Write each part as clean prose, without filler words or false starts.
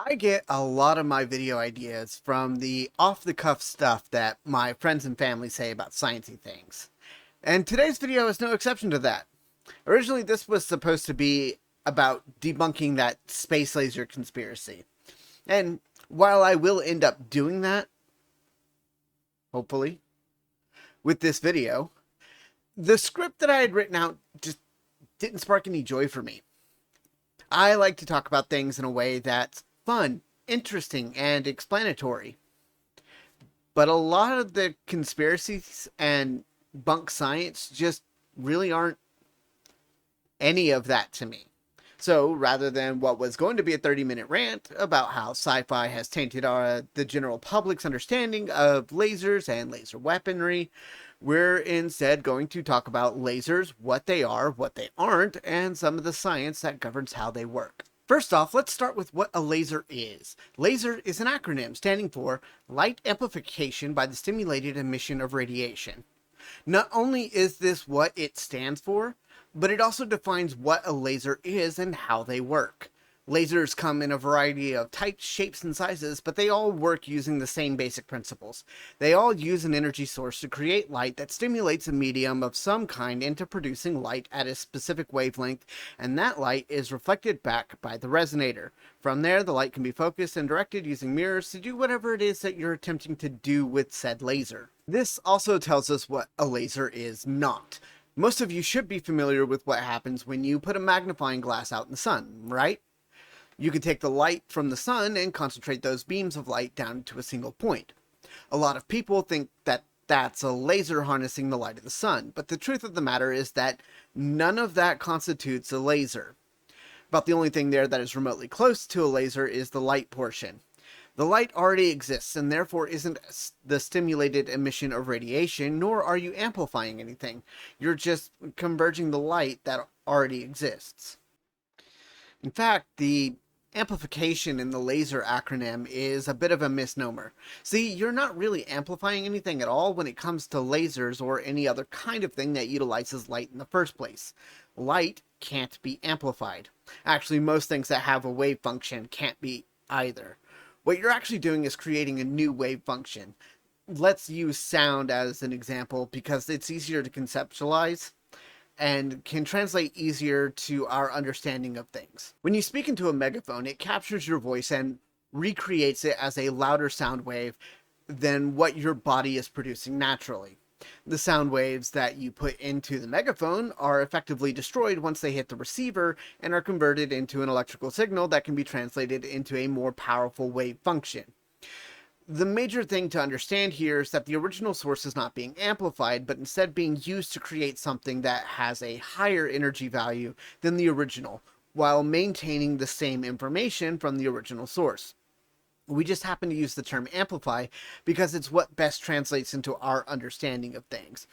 I get a lot of my video ideas from the off-the-cuff stuff that my friends and family say about sciencey things. And today's video is no exception to that. Originally, this was supposed to be about debunking that space laser conspiracy. And while I will end up doing that, hopefully, with this video, the script that I had written out just didn't spark any joy for me. I like to talk about things in a way that's fun, interesting, and explanatory. But a lot of the conspiracies and bunk science just really aren't any of that to me. So rather than what was going to be a 30-minute rant about how sci-fi has tainted the general public's understanding of lasers and laser weaponry, we're instead going to talk about lasers, what they are, what they aren't, and some of the science that governs how they work. First off, let's start with what a laser is. Laser is an acronym standing for Light Amplification by the Stimulated Emission of Radiation. Not only is this what it stands for, but it also defines what a laser is and how they work. Lasers come in a variety of types, shapes, and sizes, but they all work using the same basic principles. They all use an energy source to create light that stimulates a medium of some kind into producing light at a specific wavelength, and that light is reflected back by the resonator. From there, the light can be focused and directed using mirrors to do whatever it is that you're attempting to do with said laser. This also tells us what a laser is not. Most of you should be familiar with what happens when you put a magnifying glass out in the sun, right? You can take the light from the sun and concentrate those beams of light down to a single point. A lot of people think that that's a laser harnessing the light of the sun, but the truth of the matter is that none of that constitutes a laser. About the only thing there that is remotely close to a laser is the light portion. The light already exists and therefore isn't the stimulated emission of radiation, nor are you amplifying anything. You're just converging the light that already exists. In fact, the amplification in the laser acronym is a bit of a misnomer. See, you're not really amplifying anything at all when it comes to lasers or any other kind of thing that utilizes light in the first place. Light can't be amplified. Actually, most things that have a wave function can't be either. What you're actually doing is creating a new wave function. Let's use sound as an example because it's easier to conceptualize and can translate easier to our understanding of things. When you speak into a megaphone, it captures your voice and recreates it as a louder sound wave than what your body is producing naturally. The sound waves that you put into the megaphone are effectively destroyed once they hit the receiver and are converted into an electrical signal that can be translated into a more powerful wave function. The major thing to understand here is that the original source is not being amplified, but instead being used to create something that has a higher energy value than the original, while maintaining the same information from the original source. We just happen to use the term amplify because it's what best translates into our understanding of things.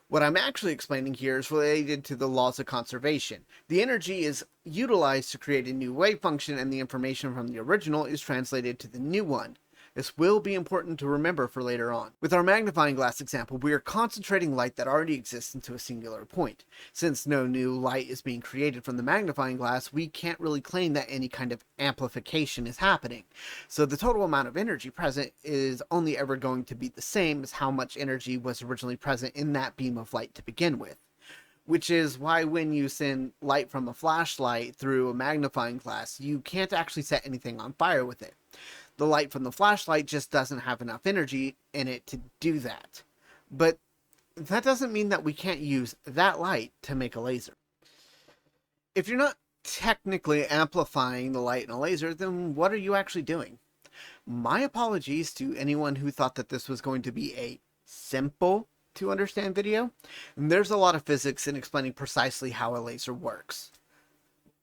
What I'm actually explaining here is related to the laws of conservation. The energy is utilized to create a new wave function, and the information from the original is translated to the new one. This will be important to remember for later on. With our magnifying glass example, we are concentrating light that already exists into a singular point. Since no new light is being created from the magnifying glass, we can't really claim that any kind of amplification is happening. So the total amount of energy present is only ever going to be the same as how much energy was originally present in that beam of light to begin with. Which is why when you send light from a flashlight through a magnifying glass, you can't actually set anything on fire with it. The light from the flashlight just doesn't have enough energy in it to do that. But that doesn't mean that we can't use that light to make a laser. If you're not technically amplifying the light in a laser, then what are you actually doing? My apologies to anyone who thought that this was going to be a simple to understand video. There's a lot of physics in explaining precisely how a laser works.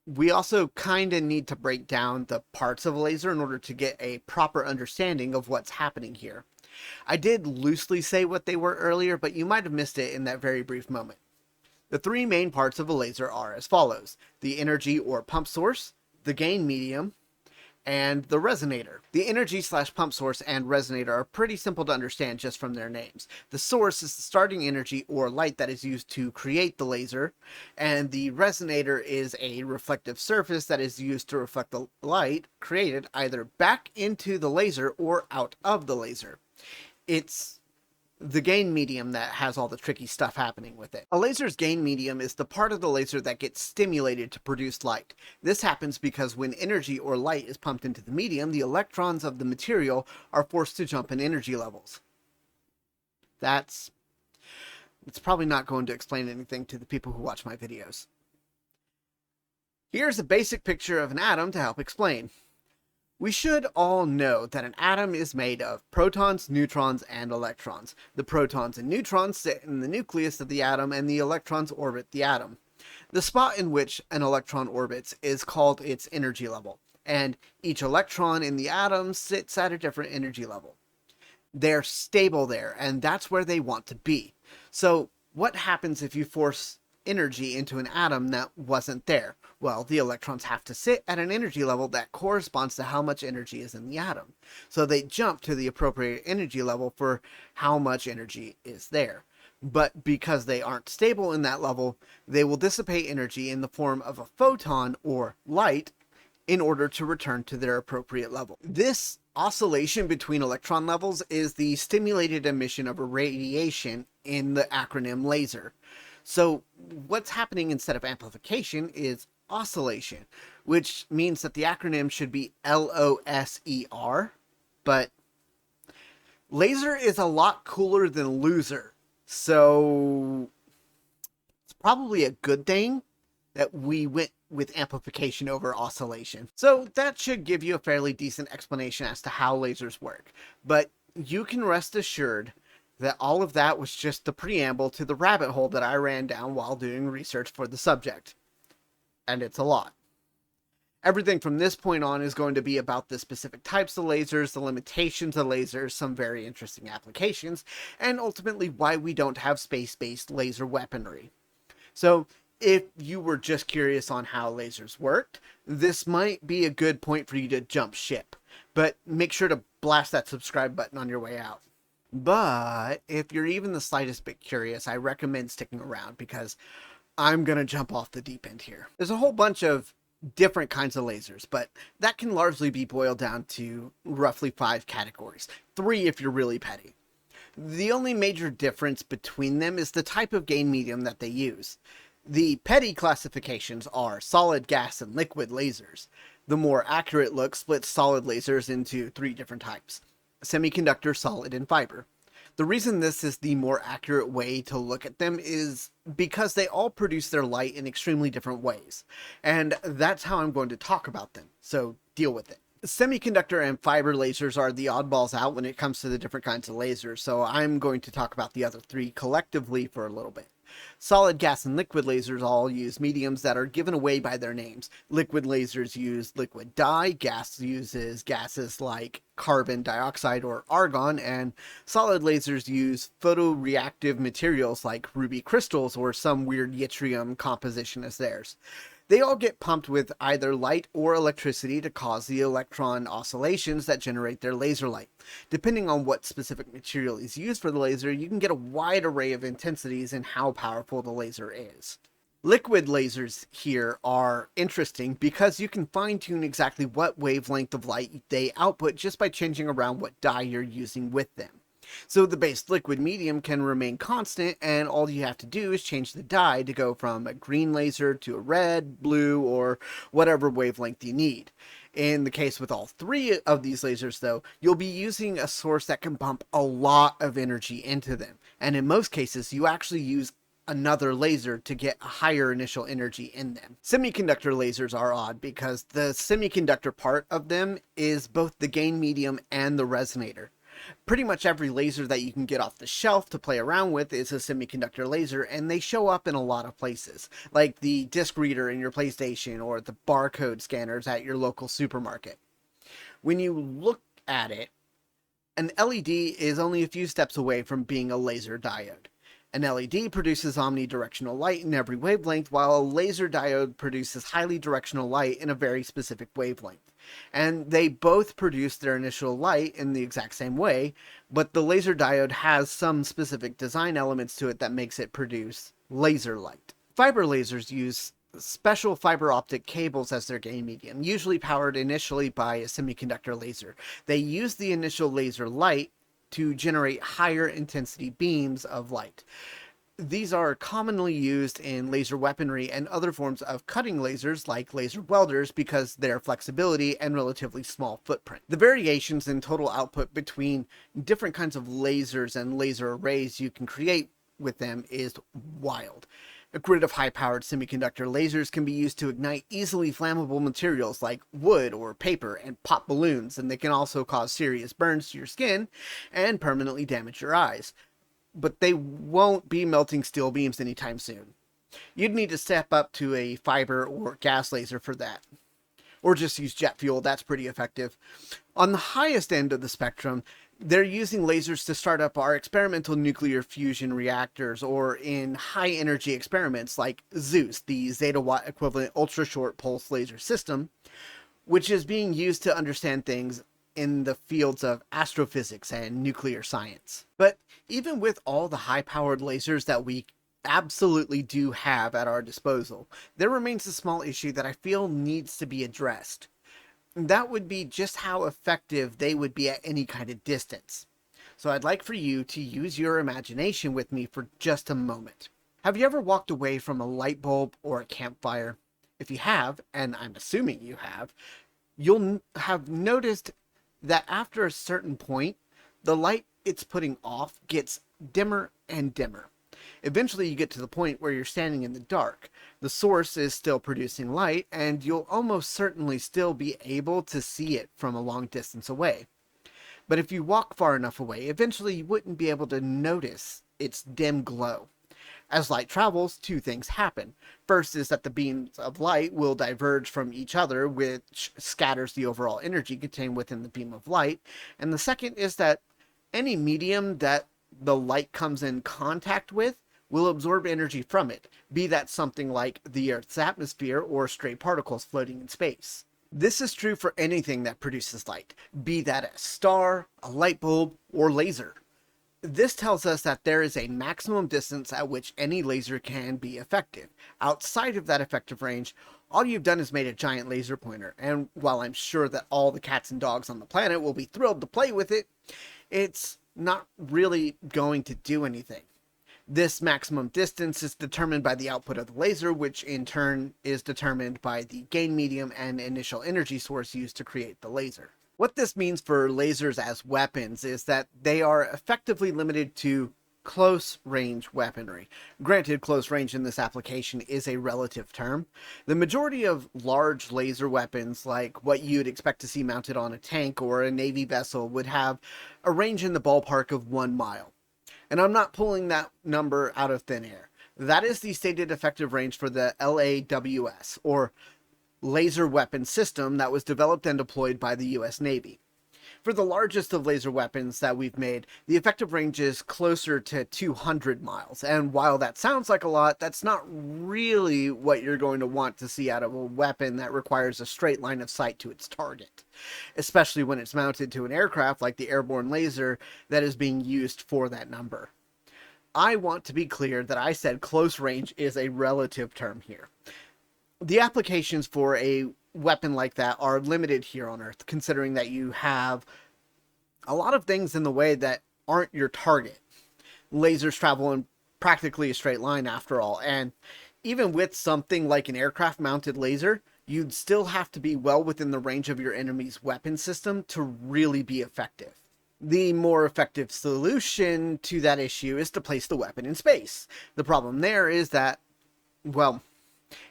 We also kind of need to break down the parts of a laser in order to get a proper understanding of what's happening here. I did loosely say what they were earlier, but you might have missed it in that very brief moment. The three main parts of a laser are as follows: the energy or pump source, the gain medium, and the resonator. The energy/pump source and resonator are pretty simple to understand just from their names. The source is the starting energy or light that is used to create the laser, and the resonator is a reflective surface that is used to reflect the light created either back into the laser or out of the laser. It's the gain medium that has all the tricky stuff happening with it. A laser's gain medium is the part of the laser that gets stimulated to produce light. This happens because when energy or light is pumped into the medium, the electrons of the material are forced to jump in energy levels. It's probably not going to explain anything to the people who watch my videos. Here's a basic picture of an atom to help explain. We should all know that an atom is made of protons, neutrons, and electrons. The protons and neutrons sit in the nucleus of the atom, and the electrons orbit the atom. The spot in which an electron orbits is called its energy level, and each electron in the atom sits at a different energy level. They're stable there, and that's where they want to be. So what happens if you force energy into an atom that wasn't there? Well, the electrons have to sit at an energy level that corresponds to how much energy is in the atom. So they jump to the appropriate energy level for how much energy is there. But because they aren't stable in that level, they will dissipate energy in the form of a photon or light in order to return to their appropriate level. This oscillation between electron levels is the stimulated emission of a radiation in the acronym laser. So what's happening instead of amplification is oscillation, which means that the acronym should be LOSER, but laser is a lot cooler than loser, so it's probably a good thing that we went with amplification over oscillation. So that should give you a fairly decent explanation as to how lasers work, but you can rest assured that all of that was just the preamble to the rabbit hole that I ran down while doing research for the subject. And it's a lot. Everything from this point on is going to be about the specific types of lasers, the limitations of lasers, some very interesting applications, and ultimately why we don't have space-based laser weaponry. So if you were just curious on how lasers worked, this might be a good point for you to jump ship. But make sure to blast that subscribe button on your way out. But if you're even the slightest bit curious, I recommend sticking around because I'm going to jump off the deep end here. There's a whole bunch of different kinds of lasers, but that can largely be boiled down to roughly 5 categories. 3 if you're really petty. The only major difference between them is the type of gain medium that they use. The petty classifications are solid, gas, and liquid lasers. The more accurate look splits solid lasers into 3 different types: semiconductor, solid, and fiber. The reason this is the more accurate way to look at them is because they all produce their light in extremely different ways. And that's how I'm going to talk about them, so deal with it. Semiconductor and fiber lasers are the oddballs out when it comes to the different kinds of lasers, so I'm going to talk about the other 3 collectively for a little bit. Solid, gas, and liquid lasers all use mediums that are given away by their names. Liquid lasers use liquid dye, gas uses gases like carbon dioxide or argon, and solid lasers use photoreactive materials like ruby crystals or some weird yttrium composition as theirs. They all get pumped with either light or electricity to cause the electron oscillations that generate their laser light. Depending on what specific material is used for the laser, you can get a wide array of intensities in how powerful the laser is. Liquid lasers here are interesting because you can fine-tune exactly what wavelength of light they output just by changing around what dye you're using with them. So the base liquid medium can remain constant, and all you have to do is change the dye to go from a green laser to a red, blue, or whatever wavelength you need. In the case with all 3 of these lasers, though, you'll be using a source that can pump a lot of energy into them. And in most cases, you actually use another laser to get a higher initial energy in them. Semiconductor lasers are odd because the semiconductor part of them is both the gain medium and the resonator. Pretty much every laser that you can get off the shelf to play around with is a semiconductor laser, and they show up in a lot of places, like the disc reader in your PlayStation or the barcode scanners at your local supermarket. When you look at it, an LED is only a few steps away from being a laser diode. An LED produces omnidirectional light in every wavelength, while a laser diode produces highly directional light in a very specific wavelength. and they both produce their initial light in the exact same way, but the laser diode has some specific design elements to it that makes it produce laser light. Fiber lasers use special fiber optic cables as their gain medium, usually powered initially by a semiconductor laser. They use the initial laser light to generate higher intensity beams of light. These are commonly used in laser weaponry and other forms of cutting lasers like laser welders because their flexibility and relatively small footprint. The variations in total output between different kinds of lasers and laser arrays you can create with them is wild. A grid of high-powered semiconductor lasers can be used to ignite easily flammable materials like wood or paper and pop balloons, and they can also cause serious burns to your skin and permanently damage your eyes. But they won't be melting steel beams anytime soon. You'd need to step up to a fiber or gas laser for that. Or just use jet fuel, that's pretty effective. On the highest end of the spectrum, they're using lasers to start up our experimental nuclear fusion reactors, or in high energy experiments like Zeus, the zeta watt equivalent ultra short pulse laser system, which is being used to understand things in the fields of astrophysics and nuclear science. But even with all the high powered lasers that we absolutely do have at our disposal, there remains a small issue that I feel needs to be addressed. That would be just how effective they would be at any kind of distance. So I'd like for you to use your imagination with me for just a moment. Have you ever walked away from a light bulb or a campfire? If you have, and I'm assuming you have, you'll have noticed that after a certain point, the light it's putting off gets dimmer and dimmer. Eventually you get to the point where you're standing in the dark. The source is still producing light, and you'll almost certainly still be able to see it from a long distance away. But if you walk far enough away, eventually you wouldn't be able to notice its dim glow. As light travels, two things happen. First is that the beams of light will diverge from each other, which scatters the overall energy contained within the beam of light. And the second is that any medium that the light comes in contact with will absorb energy from it, be that something like the Earth's atmosphere or stray particles floating in space. This is true for anything that produces light, be that a star, a light bulb, or laser. This tells us that there is a maximum distance at which any laser can be effective. Outside of that effective range, all you've done is made a giant laser pointer, and while I'm sure that all the cats and dogs on the planet will be thrilled to play with it, it's not really going to do anything. This maximum distance is determined by the output of the laser, which in turn is determined by the gain medium and initial energy source used to create the laser. What this means for lasers as weapons is that they are effectively limited to close range weaponry. Granted, close range in this application is a relative term. The majority of large laser weapons, like what you'd expect to see mounted on a tank or a Navy vessel, would have a range in the ballpark of 1 mile. And I'm not pulling that number out of thin air. That is the stated effective range for the LAWS, or Laser Weapon System, that was developed and deployed by the US Navy. For the largest of laser weapons that we've made, the effective range is closer to 200 miles. And while that sounds like a lot, that's not really what you're going to want to see out of a weapon that requires a straight line of sight to its target, especially when it's mounted to an aircraft like the airborne laser that is being used for that number. I want to be clear that I said close range is a relative term here. The applications for a weapon like that are limited here on Earth, considering that you have a lot of things in the way that aren't your target. Lasers travel in practically a straight line after all, and even with something like an aircraft mounted laser, you'd still have to be well within the range of your enemy's weapon system to really be effective. The more effective solution to that issue is to place the weapon in space. The problem there is that, well,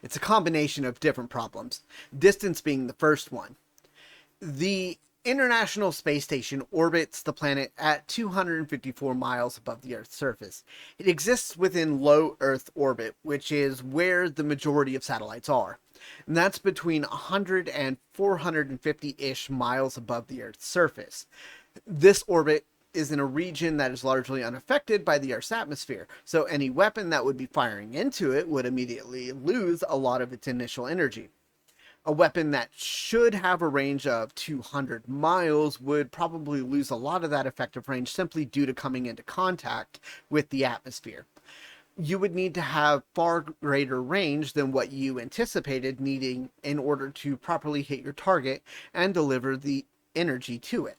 it's a combination of different problems, distance being the first one. The International Space Station orbits the planet at 254 miles above the Earth's surface. It exists within low Earth orbit, which is where the majority of satellites are. And that's between 100 and 450-ish miles above the Earth's surface. This orbit is in a region that is largely unaffected by the Earth's atmosphere, so any weapon that would be firing into it would immediately lose a lot of its initial energy. A weapon that should have a range of 200 miles would probably lose a lot of that effective range simply due to coming into contact with the atmosphere. You would need to have far greater range than what you anticipated needing in order to properly hit your target and deliver the energy to it.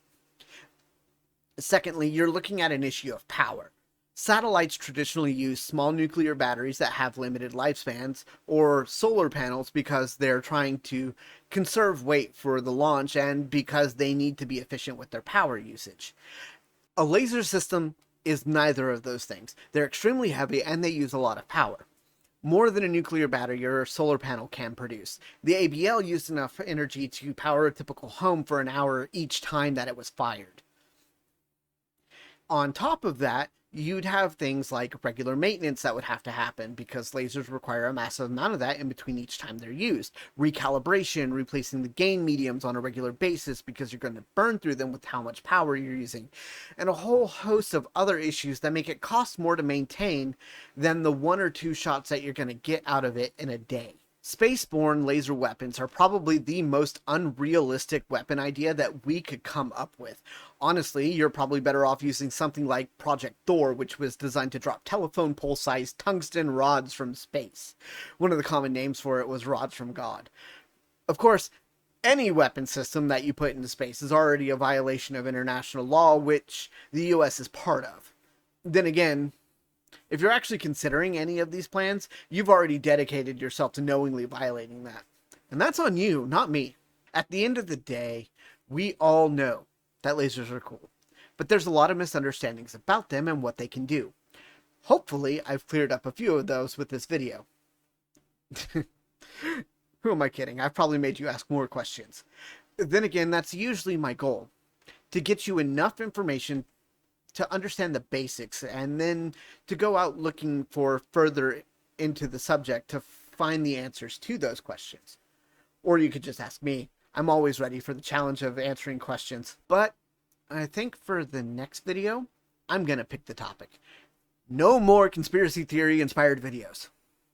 Secondly, you're looking at an issue of power. Satellites traditionally use small nuclear batteries that have limited lifespans, or solar panels because they're trying to conserve weight for the launch and because they need to be efficient with their power usage. A laser system is neither of those things. They're extremely heavy and they use a lot of power. More than a nuclear battery or a solar panel can produce. The ABL used enough energy to power a typical home for an hour each time that it was fired. On top of that, you'd have things like regular maintenance that would have to happen because lasers require a massive amount of that in between each time they're used. Recalibration, replacing the gain mediums on a regular basis because you're going to burn through them with how much power you're using. And a whole host of other issues that make it cost more to maintain than the 1 or 2 shots that you're going to get out of it in a day. Spaceborne laser weapons are probably the most unrealistic weapon idea that we could come up with. Honestly, you're probably better off using something like Project Thor, which was designed to drop telephone pole-sized tungsten rods from space. One of the common names for it was rods from God. Of course, any weapon system that you put into space is already a violation of international law, which the US is part of. Then again, if you're actually considering any of these plans, you've already dedicated yourself to knowingly violating that. And that's on you, not me. At the end of the day, we all know that lasers are cool, but there's a lot of misunderstandings about them and what they can do. Hopefully, I've cleared up a few of those with this video. Who am I kidding? I've probably made you ask more questions. Then again, that's usually my goal, to get you enough information to understand the basics and then to go out looking for further into the subject to find the answers to those questions. Or you could just ask me. I'm always ready for the challenge of answering questions. But I think for the next video, I'm going to pick the topic. No more conspiracy theory inspired videos.